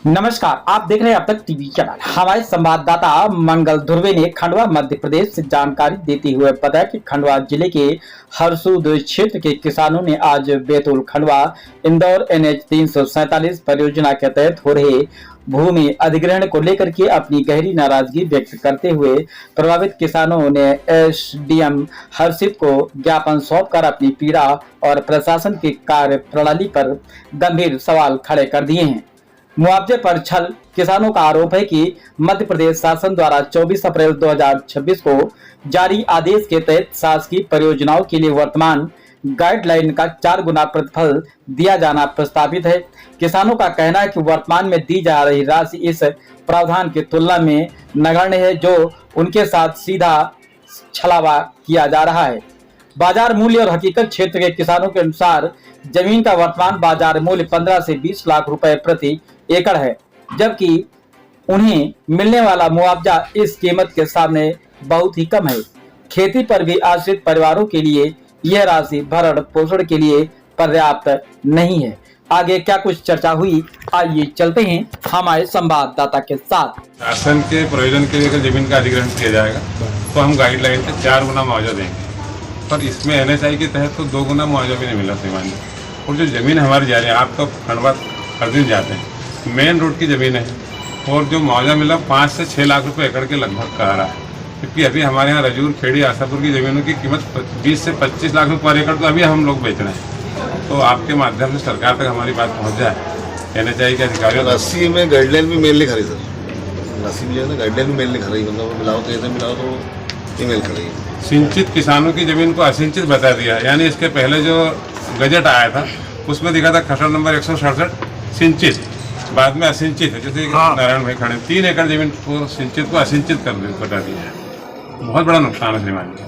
नमस्कार, आप देख रहे हैं अब तक टीवी चैनल। हमारे संवाददाता मंगल ध्रुवे ने खंडवा मध्य प्रदेश से जानकारी देते हुए बताया कि खंडवा जिले के हरसूद क्षेत्र के किसानों ने आज बैतूल खंडवा इंदौर NH 347 परियोजना के तहत हो रहे भूमि अधिग्रहण को लेकर के अपनी गहरी नाराजगी व्यक्त करते हुए प्रभावित किसानों ने SDM हर्षित को ज्ञापन सौंपकर अपनी पीड़ा और प्रशासन की कार्य प्रणाली पर गंभीर सवाल खड़े कर दिए हैं। मुआवजे पर छल। किसानों का आरोप है कि मध्य प्रदेश शासन द्वारा 24 अप्रैल 2026 को जारी आदेश के तहत शासकीय परियोजनाओं के लिए वर्तमान गाइडलाइन का 4 गुना प्रतिफल दिया जाना प्रस्तावित है। किसानों का कहना है कि वर्तमान में दी जा रही राशि इस प्रावधान की तुलना में नगण्य है, जो उनके साथ सीधा छलावा किया जा रहा है। बाजार मूल्य और हकीकत क्षेत्र के किसानों के अनुसार जमीन का वर्तमान बाजार मूल्य 15 से 20 लाख रुपए प्रति एकड़ है, जबकि उन्हें मिलने वाला मुआवजा इस कीमत के सामने बहुत ही कम है। खेती पर भी आश्रित परिवारों के लिए यह राशि भरण पोषण के लिए पर्याप्त नहीं है। आगे क्या कुछ चर्चा हुई, आइए चलते हैं हमारे संवाददाता के साथ। शासन के प्रयोजन के लिए अगर जमीन का अधिग्रहण किया जाएगा तो हम गाइडलाइन से 4 गुना मुआवजा देंगे, पर इसमें NHI के तहत तो 2 गुना मुआवजा भी नहीं मिला सीमांत। और जो ज़मीन हमारी जा रही है, आप तो खंडवा हर दिन जाते हैं, मेन रोड की ज़मीन है और जो मुआवजा मिला 5 से 6 लाख रुपए एकड़ के लगभग कह रहा है, क्योंकि अभी हमारे यहाँ रजूर, खेड़ी, आशापुर की ज़मीनों की कीमत 20 से 25 लाख रुपये पर एकड़ तो अभी हम लोग बेच रहे हैं। तो आपके माध्यम से सरकार तक हमारी बात पहुँच जाए। NHI के अधिकारियों 80 में गाइडलाइन भी मेल नहीं खा रही सर। 80 जो है ना गाइडलाइन भी मेल नहीं खा रही, मतलब मिलाओ तो ऐसे मिलाओ तो ईमेल खा रही है। सिंचित किसानों की ज़मीन को असिंचित बता दिया, यानी इसके पहले जो गजट आया था उसमें दिखा था खसरा नंबर 167 सिंचित, बाद में असिंचित है। जैसे नारायण भाई खड़े 3 एकड़ जमीन को सिंचित को असिंचित कर बता दिया है। बहुत बड़ा नुकसान है श्रीमान जी।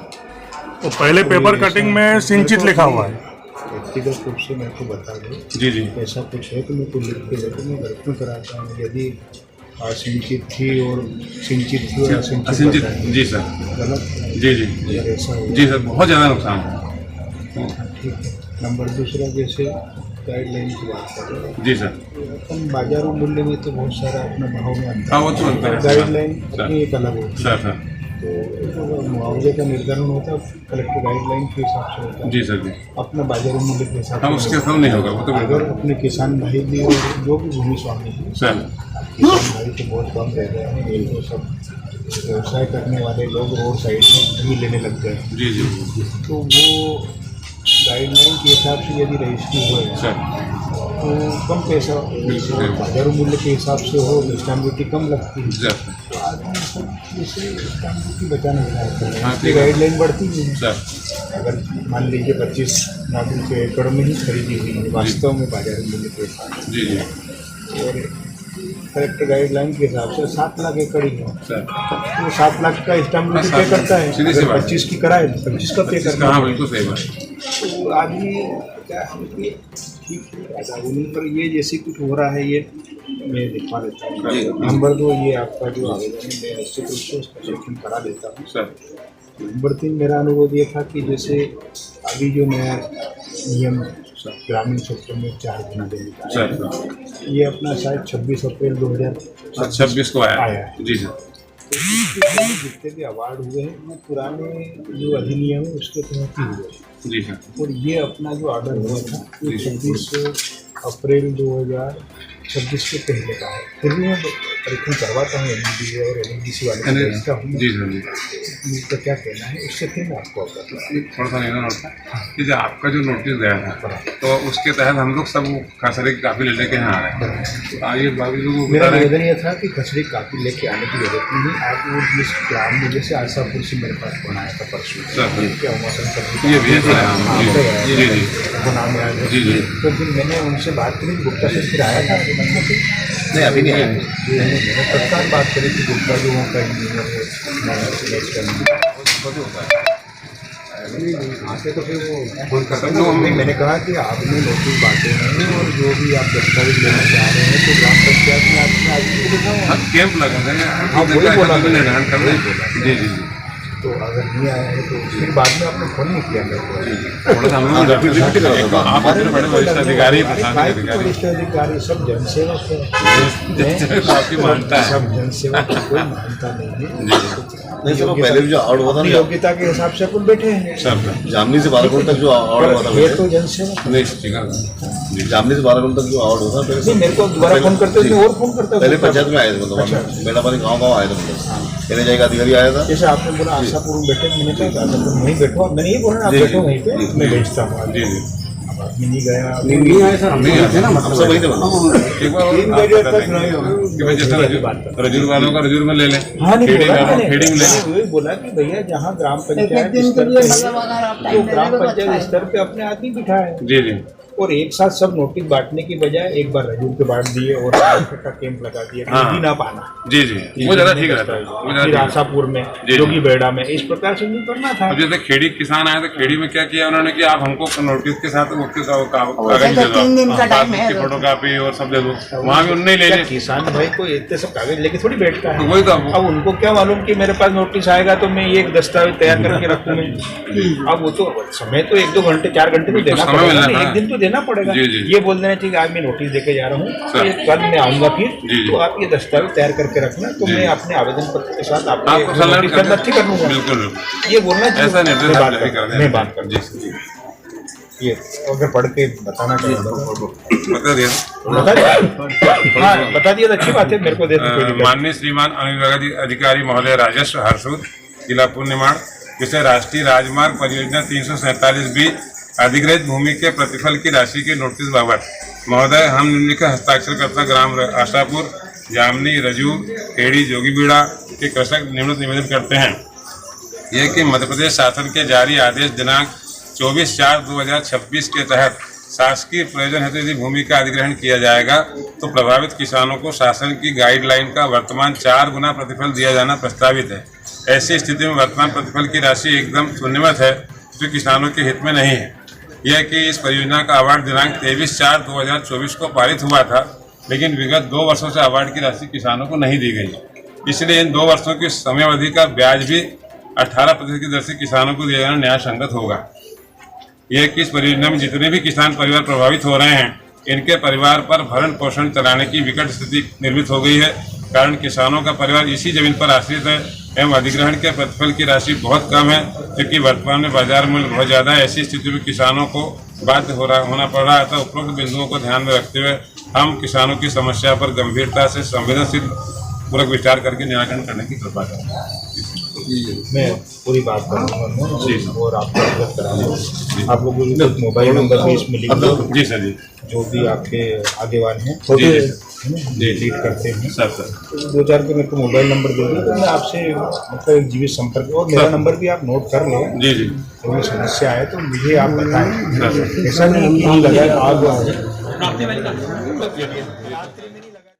तो पहले पेपर कटिंग में सिंचित लिखा हुआ है। व्यक्तिगत रूप से मैं को बता दूँ, जी जी, ऐसा कुछ है तो मैं को लिख के देता, मैं घर में कराता हूँ। यदि असिंचित थी और सिंचित थी और असिंचित, जी सर, गलत जी जी अगर ऐसा हो जी सर, बहुत ज़्यादा नुकसान है। ठीक है। नंबर दूसरा, जैसे गाइडलाइन की बात कर रहे हैं जी सर, अपन बाजारू मूल्य में तो बहुत सारा अपना भाव में अंतर हाँ वो तो अंतर है। गाइडलाइन अपनी एक अलग होती है। सर तो जो मुआवजे का निर्धारण होता है कलेक्टर गाइडलाइन के हिसाब से होता है। जी सर जी, अपना बाजारू मूल्य के हिसाब हम उसके कम नहीं होगा वो तो अगर बिल्कुल। अपने किसान भाई भी और जो भी भूमि स्वामी है, सर किसान भाई तो बहुत कम रह गए हैं। ये तो सब व्यवसाय करने वाले लोग रोड साइड में जमीन लेने लग गए हैं। जी जी तो वो गाइडलाइन के हिसाब से यदि रजिस्ट्री हो सर, तो कम पैसा, बाजारू मूल्य के हिसाब से हो तो स्टाम्प ड्यूटी कम लगती है। सर तो आदमी सब जैसे स्टाम्प ड्यूटी बचाने चाहते हैं, हाँ, इसकी गाइडलाइन बढ़ती है। सर अगर मान लीजिए 25 लाख रुपये एकड़ में ही खरीदी हुई है वास्तव में बाजार मूल्य के हिसाब जी जी से, और कलेक्टर गाइडलाइन के हिसाब से 7 लाख एकड़ ही है, सर, तो 7 लाख का स्टाम्प ड्यूटी पे करता है। सीधी सी अगर बात है। 25 की कराए तो 25 का पे करता हाँ है। बिल्कुल सही बात। तो आदमी क्या है कि ठीक है, बाजारू पर ये जैसे कुछ हो रहा है, ये मैं दिखा देता हूँ। नंबर 2, ये आपका जो आवेदन है मैं निश्चित रूप से उसका चेकिंग करा देता हूँ। सर नंबर 3, मेरा अनुरोध ये था कि जैसे अभी जो नया नियम ग्रामीण क्षेत्रों में 4 गुना देने का सर है, ये अपना शायद 26 अप्रैल 26 को आया आया है। जी सर, तो इसके पहले जितने भी अवार्ड हुए हैं वो पुराने जो अधिनियम है उसके तहत ही हुए हैं। जी सर, और ये अपना जो ऑर्डर हुआ था ये 26 अप्रैल 2026 के पहले का है। फिर भी मैं परीक्षण करवाता हूँ NDDA और NDDC वाले को भेजता हूँ। जी सर जी। इसका क्या कहना है उससे फिर मैं आपको अवगत कराऊँ। थोड़ा सा लेना होता कि जो आपका जो नोटिस गया था तो उसके तहत हम लोग सब खसरे की कापी ले लेके यहाँ आ रहे हैं। तो आइए बाबू जी को मेरा बता रहे हैं। निवेदन ये था कि खसरे की कापी लेके आने की जरूरत नहीं है। आप वो जिस ग्राम में, जैसे आशापुर से मेरे पास फोन आया था परसों, सर क्या उमाशंकर ये भी है हाँ, जी जी जी वो नाम याद है। जी जी। तो फिर मैंने उनसे बात करी, गुप्ता से फिर आया था नहीं अभी नहीं है। मैंने तत्काल बात करी कि गुप्ता जो वहाँ का इंजीनियर आते तो फिर वो मैंने कहा कि आपने नोटिस बांटे हैं और जो भी आप दस्तावेज लेना चाह रहे हैं तो ग्राम पंचायत में आपने आदमी को दिखाया। हाँ कैंप लगा देंगे। हाँ, वही बोला मैंने। निर्धारण कर दें। जी जी जी तो अगर नहीं आया है तो फिर बाद में आपने फोन नहीं किया मेरे को। थोड़ा सा हम लोग आप इतने बड़े वरिष्ठ अधिकारी प्रशासनिक अधिकारी वरिष्ठ अधिकारी सब जनसेवक है, आपकी मानता है सब जनसेवक है, कोई मानता नहीं है। नहीं सर, वो पहले भी जो आउट हुआ था अपनी ना, योग्यता के हिसाब से अपन बैठे हैं। सब जामनी से बाराकोट तक जो आउट हुआ था ये पहले, तो जनसेवक नहीं ठीक है जामनी से बाराकोट तक जो आउट हुआ था नहीं, मेरे को दोबारा फोन करते थे और फोन करते पहले थे। पंचायत में आए थे, मतलब मेरा पानी गाँव आया था, मतलब एनएचआई का अधिकारी आया था। जैसे आपने बोला आशापुर में बैठे, मैंने कहा आशापुर वहीं बैठो, मैंने ये बोला आप जी, बैठो वहीं पे, जी, मैं भेजता हूँ। जी जी अब आदमी नहीं गया, नहीं आए सर, नहीं आए थे ना, हम सब वहीं थे मतलब। एक बार और 3 आप बजे बता तक देंगे नहीं होगा। कि भाई जैसे रजूर वालों का रजूर में ले लें, हाँ नहीं खेड़ी बोला वालों मैंने, खेड़ी में ले लें। वही बोला कि भैया जहाँ ग्राम पंचायत स्तर पे तो ग्राम पंचायत स्तर पे अपने आदमी बिठाए जी जी और एक साथ सब नोटिस बांटने की बजाय एक बार रजूर के बांट दिए और ट्रैफिक का कैंप लगा दिया, हाँ। भी ना पाना। जी जी वो ज़्यादा ठीक रहता है, वो ज़्यादा फिर ठीक रहता है। आशापुर में, जी। जोगी बेड़ा में, इस प्रकार से नहीं करना था। अब जैसे खेड़ी किसान आए तो खेड़ी में क्या किया उन्होंने कि आप हमको नोटिस के साथ उसके साथ कागज दे दो, 3 दिन का टाइम है। की फोटो कापी और सब दे दो, वहाँ भी उनने ले क्या लिए। किसान भाई को इतने सब कागज लेके थोड़ी बैठता तो है। वही तो अब उनको क्या मालूम कि मेरे पास नोटिस आएगा तो मैं ये एक दस्तावेज तैयार करके रखूँ मैं। अब वो तो समय तो 1-2 घंटे 4 घंटे तो देना समय पड़ेगा मिलना ना, है। एक दिन तो देना पड़ेगा। जी, जी। ये बोल देना चाहिए आज मैं नोटिस देके जा रहा हूँ, सर। ये कल मैं आऊंगा फिर, जी, जी। तो आप ये दस्तावेज तैयार करके रखना, तो जी। मैं अपने आवेदन पत्र के साथ आपको आपके संलग्न नोटिस के अंदर ठीक कर लूंगा। बिल्कुल बिल्कुल ये बोलना चाहिए। ऐसा निर्देश मैं आप बात जारी कर- कर दें। मैं बात कर जी जी ये अगर पढ़ के बताना चाहिए बता दिया। बता दिया, हाँ बता दिया तो अच्छी बात है, मेरे को दे दो कोई दिक्कत माननीय श्रीमान अनुविभाग अधिकारी महोदय राजस्व हरसूद जिला पुण्य निर्माण जिसे राष्ट्रीय राजमार्ग परियोजना 347B अधिग्रहित भूमि के प्रतिफल की राशि के नोटिस बाबत महोदय हम निम्नलिखित हस्ताक्षरकर्ता ग्राम आशापुर जामनी रजू खेड़ी जोगीबीड़ा के कृषक निम्नलिखित निवेदन करते हैं यह कि मध्य प्रदेश शासन के जारी आदेश दिनांक 24/4/2026 के तहत शासकीय प्रयोजन हेतु यदि भूमि का अधिग्रहण किया जाएगा तो प्रभावित किसानों को शासन की गाइडलाइन का वर्तमान 4 गुना प्रतिफल दिया जाना प्रस्तावित है। ऐसी स्थिति में वर्तमान प्रतिफल की राशि एकदम शून्यवत है जो किसानों के हित में नहीं है। यह कि इस परियोजना का अवार्ड दिनांक 23/4/2024 को पारित हुआ था, लेकिन विगत 2 वर्षों से अवार्ड की राशि किसानों को नहीं दी गई। इसलिए इन 2 वर्षों की समयावधि का ब्याज भी 18% की दर से किसानों को दिया जाना न्याय संगत होगा। यह कि इस परियोजना में जितने भी किसान परिवार प्रभावित हो रहे हैं, इनके परिवार पर भरण पोषण चलाने की विकट स्थिति निर्मित हो गई है। कारण किसानों का परिवार इसी जमीन पर आश्रित है एवं अधिग्रहण के प्रतिफल की राशि बहुत कम है, क्योंकि वर्तमान में बाजार मूल्य बहुत ज़्यादा है। ऐसी स्थिति में किसानों को बाध्य होना पड़ रहा है। तो उपरोक्त बिंदुओं को ध्यान में रखते हुए हम किसानों की समस्या पर गंभीरता से संवेदनशील पूर्वक विचार करके निराकरण करने की कृपा करें। मैं पूरी बात करूँगा जी। और आपको अवगत कराऊंगा। आप लोगों को कुछ मोबाइल नंबर भी इसमें लिख दो, जी सर जी जो भी आपके आगे वाले हैं जी जी लीड करते हैं। सर सर 2-4 के मेरे को मोबाइल नंबर दे दो तो मैं आपसे मतलब एक जीवित संपर्क, और मेरा नंबर भी आप नोट कर लो। जी जी कोई समस्या है तो मुझे आप बताएं। सर ऐसा नहीं कि लगा आग